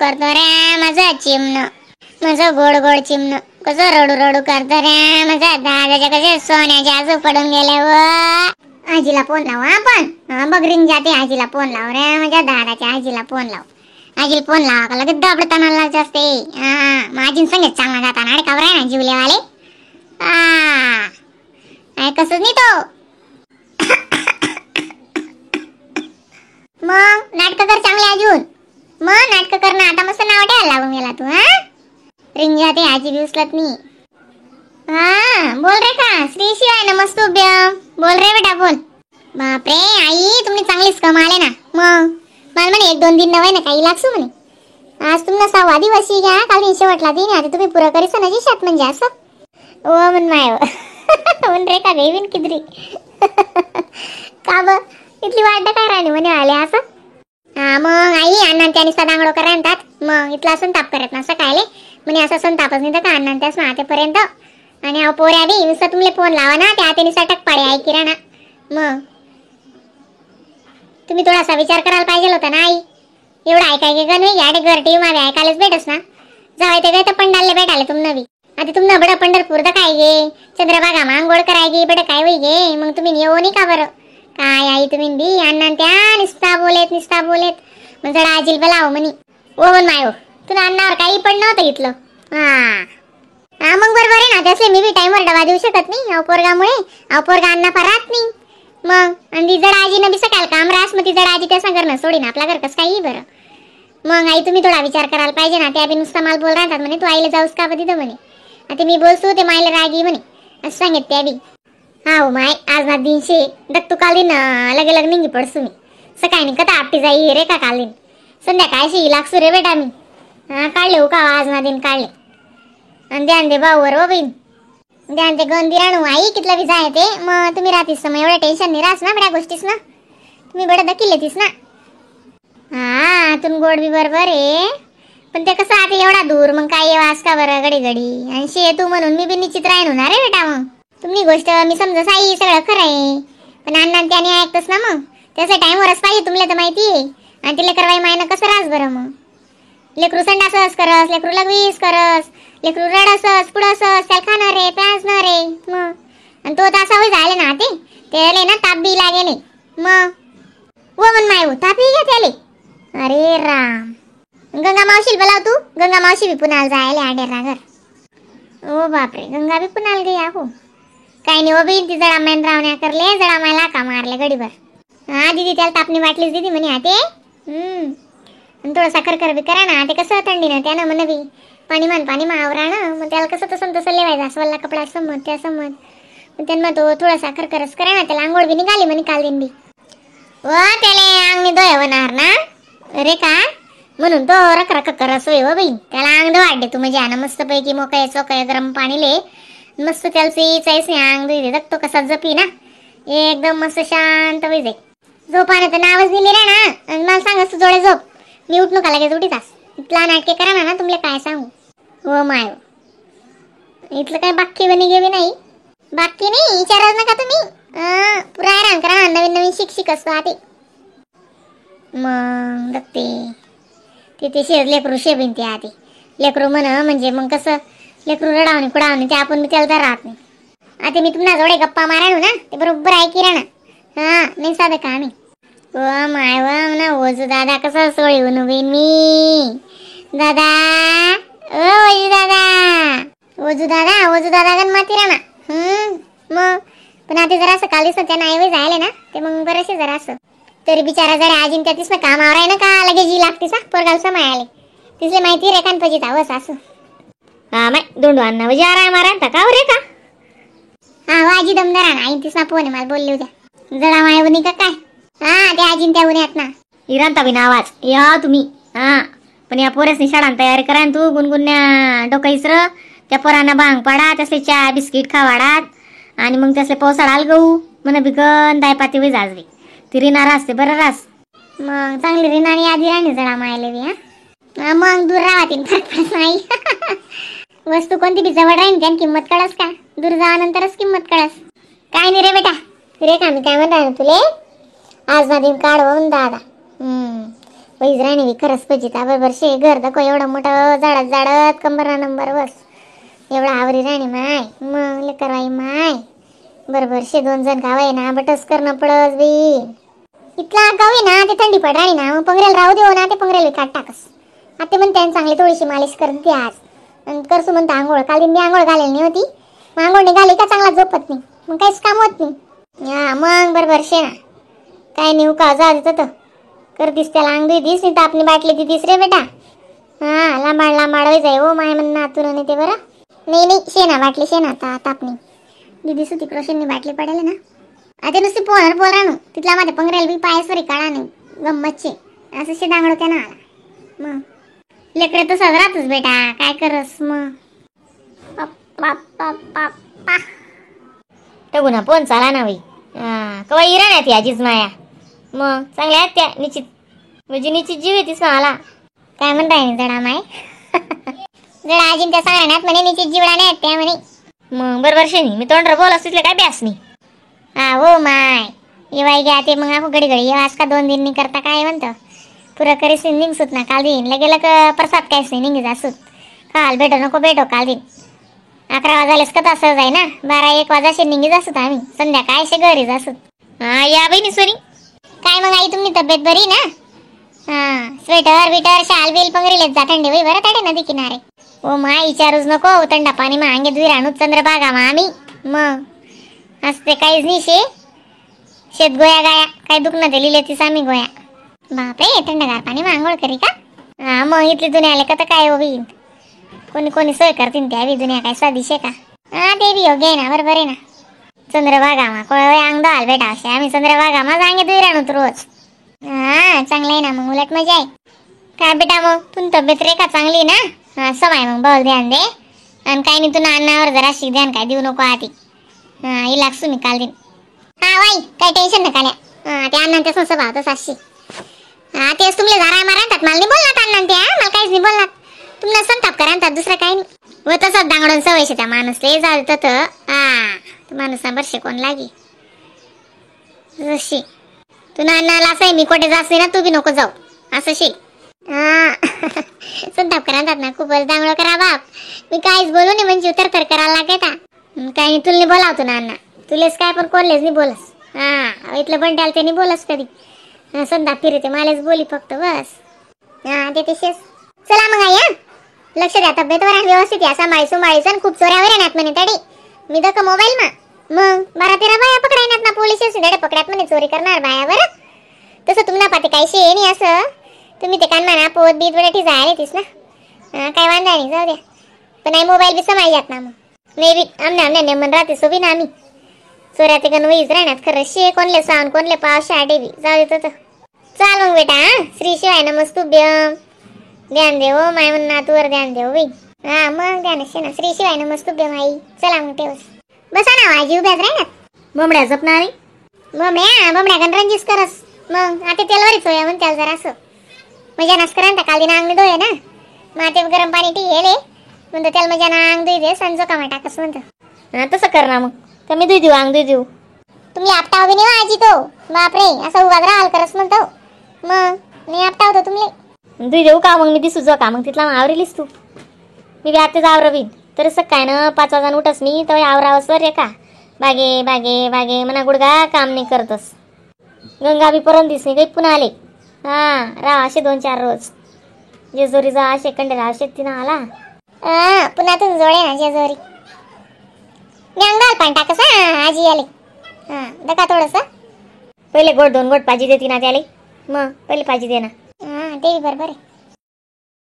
करतो रे माझा चिमण, माझं गोड गोड चिमण कसं रडू रडू करतो रे माझा दादाच्या कसे सोन्याचे आजू पडून गेले व आजीला फोन लाव आपण बघ रिंग जाते आजीला फोन लाव रे माझ्या दादाच्या आजीला फोन लाव आजीला फोन लावा का लगेच दाबडताना लावायचं असते माझी संगीत चांगला जाताना अरे काबर आहे ना जीवलेवाले कसं नाही तो मग नाटक कर चांगले अजून मग नाटक कर ना आता मस्त नाव ठेवायला लागून गेला तू रिंग जाते आजी बी उचलत नाही बोल रे का श्री शिवाय नमस्तुभ्य बोल रे बेटा बोल बापरे आई तुम्ही चांगलीच कमाले ना मग मला म्हणे 1-2 दिन नव्हे ना काही लागसू म्हणे आज तुम्हाला 6वा दिवस घ्या काल शेवटला दिन आता तुम्ही पुरं करीस ना जी शात म्हणजे असं ओ म्हण माय म्हण रे का गेवीन किदरी का ब इथली वाट काय राहिली म्हणे आले असं मग आई अण्णा त्याने सदांगडो करा आणतात मग इथला संताप करत ना सकाळले म्हणे असं संतापच नाही तर का अण्णा त्यास ना आतेपर्यंत आणि अहो पोऱ्या बी नुसतं तुमले फोन लावा ना त्या हाते सटक पाडे ऐकी ना मग तुम्ही थोडासा विचार करायला पाहिजे होता ना आई एवढं ऐकाय का नाही याडे घर टीव्ही मध्ये ऐकायलाच भेटस ना जावाय ते काय तर पंडालले भेटाले तुमनं बी आता तुमनं बडं पंढरपूर दा काय गे चंद्रभागा मांगोळ कराय गे बडं काय होई गे मग तुम्ही येऊ नाही का बरं काय आई तुम्ही बी अण्णा त्या निस्ता बोलेत मग जरा आजील बोलाव म्हणी ओ म्हण मायो तुला अन्नावर काही पण नव्हतं इथलं मग बरोबर आहे ना त्यासले मी बी टाइमवर डबा देऊ शकत नाही अवपोरगा अण्णा पारात नाही मग आणि ती जड आजी न बी सकाळ काम रास मग ती जड आजी त्या सांगर ना सोडी ना आपला घर कसं काही बरं मग आई तुम्ही थोडा विचार करायला पाहिजे ना त्या बी नुसता माल बोल राहतात म्हणे तू आईला जाऊस का बघितलं म्हणे आता मी बोलसू ते मायला रागी म्हणे असं सांगत त्या बी हो माय आज ना दिनशे दत्तू काल दिन लगे लग निंगी पडसू मी सकाळी नाही कथा आपटी जाई रे का काल दिन संध्याकाळशी लागसू रे बेटा मी काढले हो का आज ना दिन काढले आणि ध्यान दे भाऊ वर बहीण ध्यान ते गंदी राणू आई कितला बी जाय ते मग तुम्ही राहतीस मग एवढं टेन्शन नाही राहस ना बड्या गोष्टीस ना तुम्ही बडा दखील येतीस ना तुम्ही गोड बी बरोबर आहे पण ते कसं आता एवढा दूर मग काय वास का बरं घडी आणि शे तू म्हणून मी बी निश्चित राहीन होणार रे बेटा मग तुम्ही गोष्ट मी समजा साई सगळं खरं आहे पण अण्णा त्याने ऐकतस ना मग त्याचा टाइमवरच पाहिजे तुम्हाला तर माहिती आहे आणि तिला करवाई मायनं कसं राहस बरं मग लेकरू संडासच करस लेकरू लगवीस करस लेकरू रडसच पुढसच त्याला खाणार रे प्यासणार रे मग आणि तो तर असा होई झाले ना त्याले ना ताप बी लागेले मग व मन माय तापी घ्या त्याले अरे राम गंगा मावशील बोलाव तू गंगा मावशी बी पुन्हा जायला आडेर रागर ओ बापरे गंगा बी पुन्हा गई हो काही नाही ओ बी ती जडा मैन रावण्या करले जडा मला का मारले गडीभर दीदी त्याला तापणी वाटलीच दीदी म्हणे आते थोडं साखर कर बी करा ना ते कसं थंडी ना त्यानं म्हण बी पाणी मा आवरा ना मग त्याला कसं तसं लेवायचं असं वल्ला कपडा समज त्या समज मग त्यांना तो थोडा साखर करस करा ना त्याला आंघोळ बी निघाली म्हणे काल दिन बी त्याला अंगणी दोय होणार ना अरे का म्हणून तो रख करस होय हो बाई त्याला अंग वाढले तू म्हणजे आना मस्त पैकी मोकळे चोकळे गरम पाणी ले मस्त त्याला चैस अंग दे तो कसा जपी ना एकदम मस्त शांत होई जाई झोपाने तर नावच दिली रे ना आणि मला सांगस तू जोडे झोप मी उठणू का लगेच उठीतास इथला नाटके करा ना तुमले काय सांगू हो माय इथलं काय बाकी बनी गेवी नाही बाकी नाही विचारच नका तुम्ही पुरा हैराण करा ना नवीन शिक्षक असतो आते मग बघते तिथे लेकरू शेबीन ते आते लेकरू म्हणजे मग कसं लेकरू रडावणे कुडावणे ते आपण मी त्याला राहत नाही आता मी तुम्हाला जोडे गप्पा माराणू ना ते बरोबर ऐकी ना नाही साधं का आम्ही व माय व ना ओजू दादा कसा सोळी उभीन मी दादा ओजू दादा गण माती राणा मग पण आता जरा असं काल दिसत त्या नाही जायले ना ते मग बरेचसे जरा असं तरी बिचारा जरा आजीन त्या तिसनं कामावर आहे ना का लगे जी लागते सा पोरगाव समय आले तिसले माहिती रे कान पजित आवस असं माय दोंडू अण्णा म्हणजे आराम मारा का रे का आजी दमदार ना आई तिसना फोन मला बोलले होत्या जरा माय बनी का काय त्या आजीन त्या उन्यात ना इरांता बिन आवाज या तुम्ही पण या पोरेसनी शाळान तयारी करा तू गुणगुन्या डोकं इसर त्या पोरांना भांग पाडा त्यासले चहा बिस्किट खावाडात आणि मग त्यासले पावसाळाल गहू म्हणा बिगन दायपाती वे जाजवी ती रिनार असते बरं रास मग चांगली रिनानी आधी राणी जरा मायले बी मग दूर राहतील फरक पडत नाही वस्तू कोणती बी जवळ राहीन त्यान किंमत कळस का दूर जावानंतरच किंमत कळस काय नाही रे बेटा रे का मी काय म्हणता ना तुले आज ना दिन काढवून दादा पैज राणी खरंच पजिता बरोबर शे घर दाखव एवढं मोठं झाडात झाडत कंबरा नंबर बस एवढा आवरी राणी माय मग लेकरवाई माय बरोबर शे 2 जण गावाय ना बटस करणं पडस बी इतला गावी ना ते थंडी पड राणी ना मग पंगरेल राहू देऊ ना ते पंगरेल काट टाकस आता म्हणते चांगली थोडीशी मालिश करते आज आणि करसू म्हणते आंघोळ काल मी आंघोळ घालेली नाही होती मग आंघोळ निघाली का चांगला झोपत नाही मग काहीच काम होत नाही हा मग बरोबर शे ना काय नेऊ का जा देत कर दिस त्याला अंग दिस नाही तर आपली बाटली ती दिस रे बेटा हा लांबाड जाय हो माय म्हणणं आतून नाही ते बरं नाही शेणा बाटली शेणा आता तापणी दिदी सुती क्रोशननी बाटली पडेल ना आता नुसती पोर राहणू तिथला माझ्या पंगरेल बी पायसवरी काळा नाही गंमतचे असं शेदांगड त्यानं आला मग लेकरे तर राहतच बेटा काय करस मग टगुना फोन चाला ना बाई कवा इरा नाही ती आजीच माया मग चांगल्या आहेत त्या निश्चित म्हणजे निश्चित जीव येतीस मला काय म्हणताय जडा माय जडा आजी त्या सांगण्यात म्हणे निश्चित जीवडा नाही त्या म्हणे मग बरोबर शेनी मी तोंडर बोलस तिथले काय ब्यास नाही हा हो माय येवाय घ्या ते मग आपण घडी आज का 2 दिन करता काय म्हणतं पुरं करीस निघसूत ना काल दिन लगेल प्रसाद काहीच नाही निघी जासूत काल भेटो काल दिन 11 वाजालेस का तसं जाय ना 12-1 वाजाशे निघी जासूत आम्ही संध्याकाळशे घरी जासूत हा या बहिणी सोनी काय मग आई तुम्ही तब्येत बरी ना हा स्वेटर शाल बिल पंगरीलेच जा थंडी बाई बरं ताडे नदी किनारे ओ माय विचारूच नको थंडा पाणी मग अंगे दुई राहणूच चंद्रभागा मग आम्ही मग असते काहीच नाही शेत गोया गाया काय दुखणं ते लिहिले तीच आम्ही गोया बापरे थंडगार पाणी मांगोळ करी का हा मग इथली दुनिया आले का तर काय होईल कोणी सोय करतील त्या बी दुनिया काय स्वादिशे का हा ते बी योग्य आहे ना बरोबर आहे ना चंद्रभागा मा कोळ अंग दाल बेटा असे आम्ही चंद्रभागा मा अंगे दुई राहणूत रोज हा चांगलं आहे ना मग उलट मजा आहे काय बेटा मग तुम तब्येत रे का चांगली ना हा समाय मग बघ ध्यान दे आणि काही नाही तुला अन्नावर जरा शिक ध्यान काय देऊ नको आधी हा इलाक्सू मी काल दिन हा वाई काही टेन्शन नका हा ते अण्णा त्या स्वभाव तसाशी हा तेच तुमले जरा मारतात मला नाही बोलणार अण्णा त्या मला काहीच नाही बोलणार तुम्हाला संताप करा दुसरं काही नाही व तसंच दांगडून सवयशे त्या माणूसले जाऊ तर हा माणूस बरशे कोण लागी जशी तू ना अन्नाला असं मी कोठे जास ना तू बी नको जाऊ असं शे हा संताप करा ना खूपच दांगडं करा बाप मी काहीच बोलू नाही म्हणजे तर करायला लागेल काही नाही तुला नाही बोलावतो ना अण्णा तुलेच काय पण कोणलेच नाही बोलस हा इथलं बंडाल ते नाही बोलस कधी संताप फिरते मलाच बोली फक्त बस हा ते तसेच चला मग आई लक्ष द्या तब्येतवर व्यवस्थित या सांभाळीच आणि खूप चोऱ्यावर येण्यात म्हणे तडी मी दक मोबाईल मग 12-13 बाया पकडायनात ना पोलीस सुधाडे पकड्यात म्हणे चोरी करणार बायावर तसं तुम्हाला पाते काही शे नाही असं तुम्ही ते कान म्हणा पोत बीत बरटी जायला येतीस ना काय वांधा नाही जाऊ द्या पण नाही मोबाईल बी समाई जात ना मग नाही बी आमने नेमन राहते सो बी ना आम्ही चोऱ्या ते गणवीज राहण्यात खरं शे कोणले सावन कोणले पाव शाडे बी जाऊ देतो तर चाल मग बेटा श्री शिवाय नमस्तुभ्यम ध्यान देव माय म्हणा तुवर ध्यान देव बाई हा मग ध्यान असते ना श्री शिवाय नमस्तुभ्यम आई चला मग ठेवस बसा ना आजी उभ्याच राहण्यात बमड्या जपणारी बमड्या गणरंजीस करस मग आता तेलवरीच होया म्हण त्याला जरा असं मजा नास करा काल दिन अंग धुये ना मग ते गरम पाणी टिकेले म्हणतो त्याला मजा ना अंग धुई दे संजो कामा टाकस म्हणतो तसं कर ना मग कमी धुई देऊ अंग धुई देऊ तुम्ही आपटाव बी नाही आजी तो बापरे असं उगाच राहाल करस म्हणतो मग मी आपटावतो तुमले धुई देऊ का मग मी दिसू जो का मग तिथला आवरेलीस तू मी बी आताच आवरवीन तर असं काय ना 5 वाजता उठस मी तर आवरावस रे का बागे मना गुडगा काम नाही करतस गंगा बी परम दिसणे काही पुन्हा आले हा राव असे 2-4 रोज जेजोरी जा असे कंडेला असे तिनं आला पुन्हा तू जोडे ना जेजोरी गंगाल पण टाकस आजी आले दका थोडस पहिले गोड 2 गोड पाजी देती ना त्याले मग पहिले पाजी दे ना ते बरोबर आहे